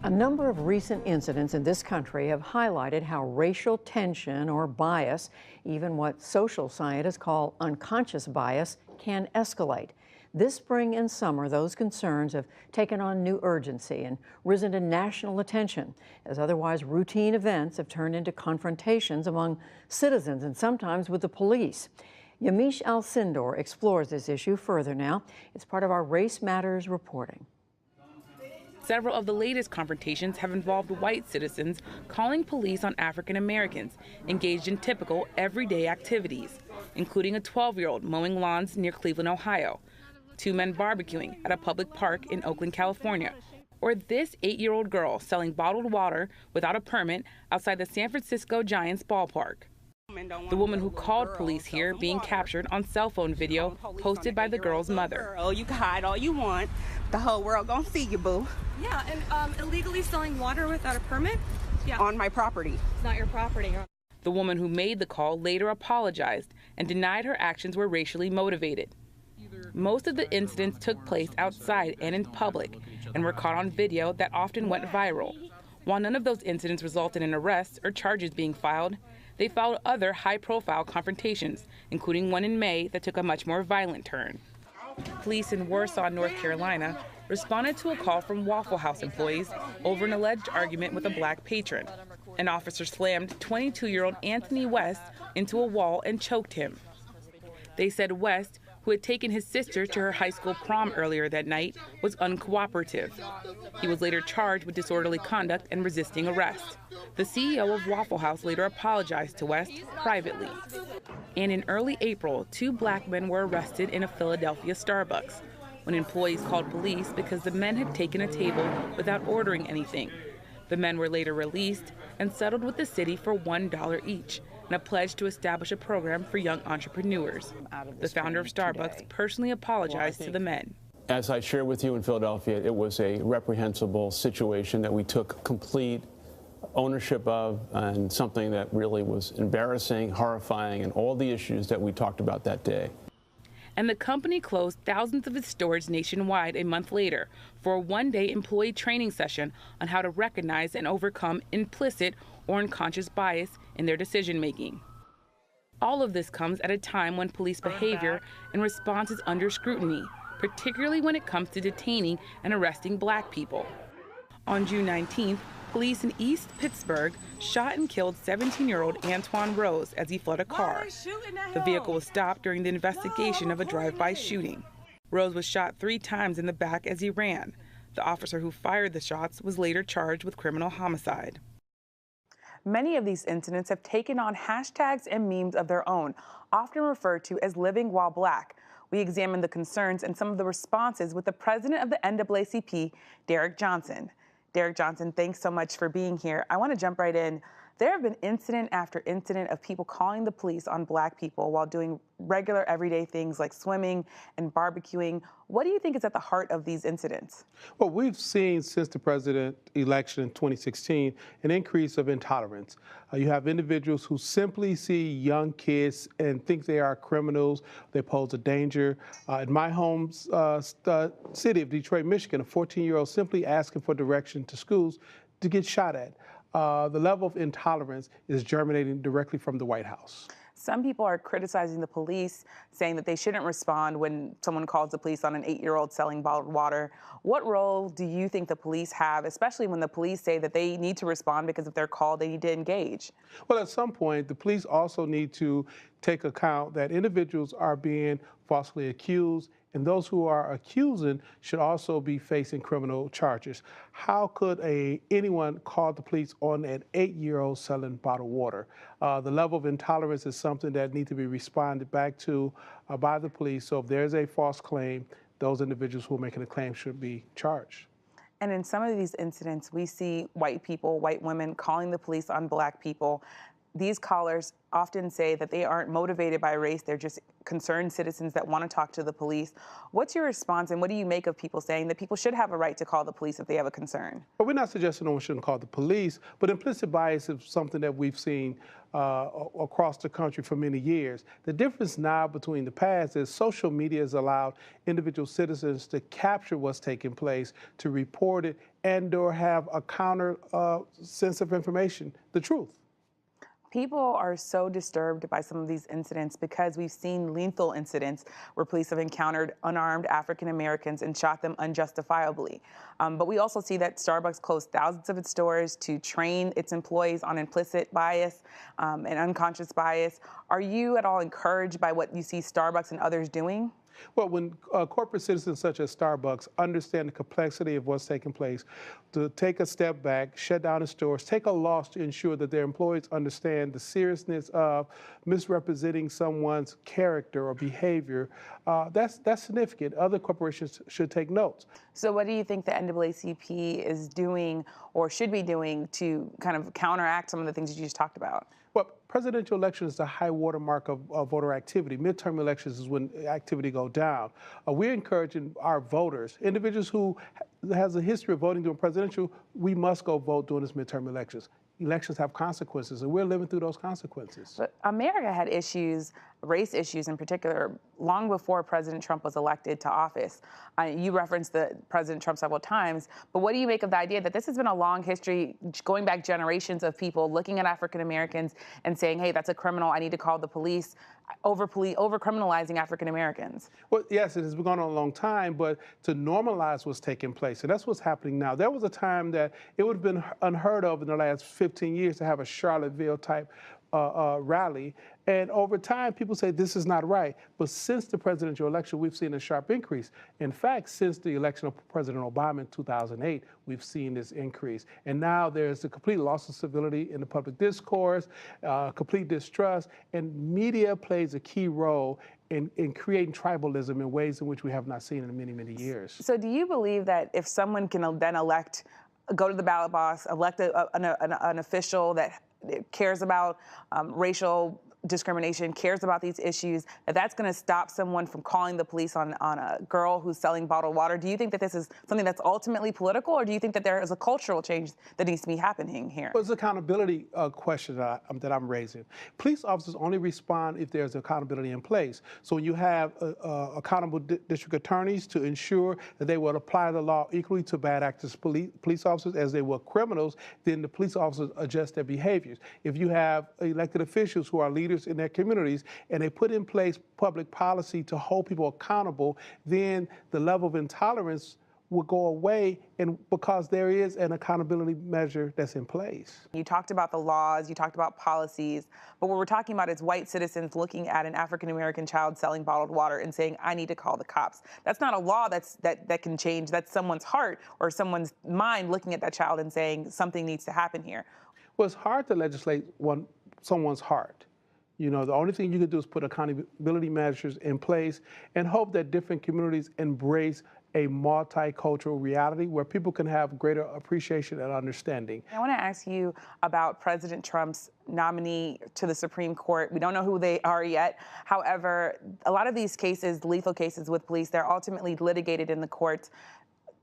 A number of recent incidents in this country have highlighted how racial tension or bias, even what social scientists call unconscious bias, can escalate. This spring and summer, those concerns have taken on new urgency and risen to national attention, as otherwise routine events have turned into confrontations among citizens and sometimes with the police. Yamiche Alcindor explores this issue further now. It's part of our Race Matters reporting. Several of the latest confrontations have involved white citizens calling police on African Americans engaged in typical everyday activities, including a 12-year-old mowing lawns near Cleveland, Ohio, 2 men barbecuing at a public park in Oakland, California, or this 8-year-old girl selling bottled water without a permit outside the San Francisco Giants ballpark. The woman who called police here being captured on cell phone video posted by the girl's mother. You can hide all you want. The whole world gonna see you, boo. Yeah, and illegally selling water without a permit? Yeah. On my property. It's not your property. The woman who made the call later apologized and denied her actions were racially motivated. Most of the incidents took place outside and in public and were caught on video that often went viral. While none of those incidents resulted in arrests or charges being filed, they followed other high-profile confrontations, including one in May that took a much more violent turn. Police in Warsaw, North Carolina, responded to a call from Waffle House employees over an alleged argument with a black patron. An officer slammed 22-year-old Anthony West into a wall and choked him. They said West, who had taken his sister to her high school prom earlier that night, was uncooperative. He was later charged with disorderly conduct and resisting arrest. The CEO of Waffle House later apologized to West privately. And in early April, 2 black men were arrested in a Philadelphia Starbucks when employees called police because the men had taken a table without ordering anything. The men were later released and settled with the city for $1 each, and a pledge to establish a program for young entrepreneurs. The founder of Starbucks personally apologized to the men. As I shared with you in Philadelphia, it was a reprehensible situation that we took complete ownership of, and something that really was embarrassing, horrifying, and all the issues that we talked about that day. And the company closed thousands of its stores nationwide a month later for a 1-day employee training session on how to recognize and overcome implicit or unconscious bias in their decision-making. All of this comes at a time when police behavior and response is under scrutiny, particularly when it comes to detaining and arresting black people. On June 19th, police in East Pittsburgh shot and killed 17-year-old Antoine Rose as he fled a car. The vehicle was stopped during the investigation of a drive-by shooting. Rose was shot 3 times in the back as he ran. The officer who fired the shots was later charged with criminal homicide. Many of these incidents have taken on hashtags and memes of their own, often referred to as living while black. We examined the concerns and some of the responses with the president of the NAACP, Derrick Johnson. Derrick Johnson, thanks so much for being here. I want to jump right in. There have been incident after incident of people calling the police on black people while doing regular everyday things like swimming and barbecuing. What do you think is at the heart of these incidents? Well, we've seen since the president election in 2016 an increase of intolerance. You have individuals who simply see young kids and think they are criminals. They pose a danger. In my home city of Detroit, Michigan, a 14-year-old simply asking for direction to schools to get shot at. The level of intolerance is germinating directly from the White House. Some people are criticizing the police, saying that they shouldn't respond when someone calls the police on an 8-year-old selling bottled water. What role do you think the police have, especially when the police say that they need to respond because if they're called, they need to engage? Well, at some point, the police also need to take account that individuals are being falsely accused, and those who are accusing should also be facing criminal charges. How could anyone call the police on an 8-year-old selling bottled water? The level of intolerance is something that needs to be responded back to by the police. So if there's a false claim, those individuals who are making a claim should be charged. And in some of these incidents, we see white people, white women calling the police on black people. these callers often say that they aren't motivated by race. They're just concerned citizens that want to talk to the police. What's your response, and what do you make of people saying that people should have a right to call the police if they have a concern? Well, we're not suggesting no one shouldn't call the police, but implicit bias is something that we've seen across the country for many years. The difference now between the past is social media has allowed individual citizens to capture what's taking place, to report it, and or have a counter sense of information, the truth. People are so disturbed by some of these incidents because we've seen lethal incidents where police have encountered unarmed African Americans and shot them unjustifiably. But we also see that Starbucks closed thousands of its stores to train its employees on implicit bias and unconscious bias. Are you at all encouraged by what you see Starbucks and others doing? Well, when corporate citizens such as Starbucks understand the complexity of what's taking place, to take a step back, shut down the stores, take a loss to ensure that their employees understand the seriousness of misrepresenting someone's character or behavior, that's significant. Other corporations should take notes. So what do you think the NAACP is doing or should be doing to kind of counteract some of the things you just talked about? Well, presidential election is the high watermark of voter activity. Midterm elections is when activity go down. We're encouraging our voters, individuals who has a history of voting during presidential, we must go vote during this midterm elections. Elections have consequences, and we're living through those consequences. But America had issues, race issues in particular, long before President Trump was elected to office. You referenced President Trump several times, but what do you make of the idea that this has been a long history, going back generations of people looking at African Americans and saying, hey, that's a criminal, I need to call the police, over criminalizing African Americans? Well, yes, it has been going on a long time, but to normalize what's taking place, and that's what's happening now. There was a time that it would have been unheard of in the last 15 years to have a Charlottesville type rally. And over time, people say this is not right. But since the presidential election, we've seen a sharp increase. In fact, since the election of President Obama in 2008, we've seen this increase. And now there's a complete loss of civility in the public discourse, complete distrust, and media plays a key role in creating tribalism in ways in which we have not seen in many, many years. So do you believe that if someone can then go to the ballot box, elect an official that cares about racial discrimination, cares about these issues, that's going to stop someone from calling the police on a girl who's selling bottled water? Do you think that this is something that's ultimately political, or do you think that there is a cultural change that needs to be happening here? Well, it's an accountability question that I'm raising. Police officers only respond if there's accountability in place. So when you have accountable district attorneys to ensure that they will apply the law equally to bad actors, police officers, as they will criminals, then the police officers adjust their behaviors. If you have elected officials who are leaders in their communities and they put in place public policy to hold people accountable, then the level of intolerance will go away, and because there is an accountability measure that's in place. You talked about the laws, you talked about policies, but what we're talking about is white citizens looking at an African-American child selling bottled water and saying, I need to call the cops. That's not a law that can change. That's someone's heart or someone's mind looking at that child and saying something needs to happen here. Well, it's hard to legislate someone's heart. You know, the only thing you can do is put accountability measures in place and hope that different communities embrace a multicultural reality where people can have greater appreciation and understanding. I want to ask you about President Trump's nominee to the Supreme Court. We don't know who they are yet. However, a lot of these cases, lethal cases with police, they're ultimately litigated in the courts.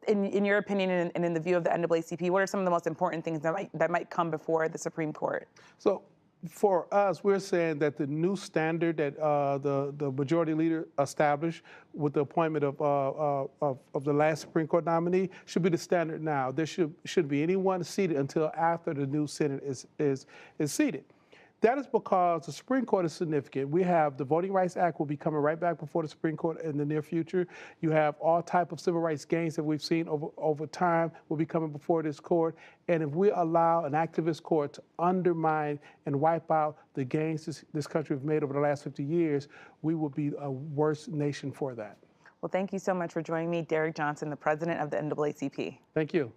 In your opinion and in the view of the NAACP, what are some of the most important things that might come before the Supreme Court? So, for us, we're saying that the new standard that the majority leader established with the appointment of the last Supreme Court nominee should be the standard now. There shouldn't be anyone seated until after the new Senate is seated. That is because the Supreme Court is significant. We have the Voting Rights Act will be coming right back before the Supreme Court in the near future. You have all type of civil rights gains that we've seen over time will be coming before this court. And if we allow an activist court to undermine and wipe out the gains this country has made over the last 50 years, we will be a worse nation for that. Well, thank you so much for joining me, Derrick Johnson, the president of the NAACP. Thank you.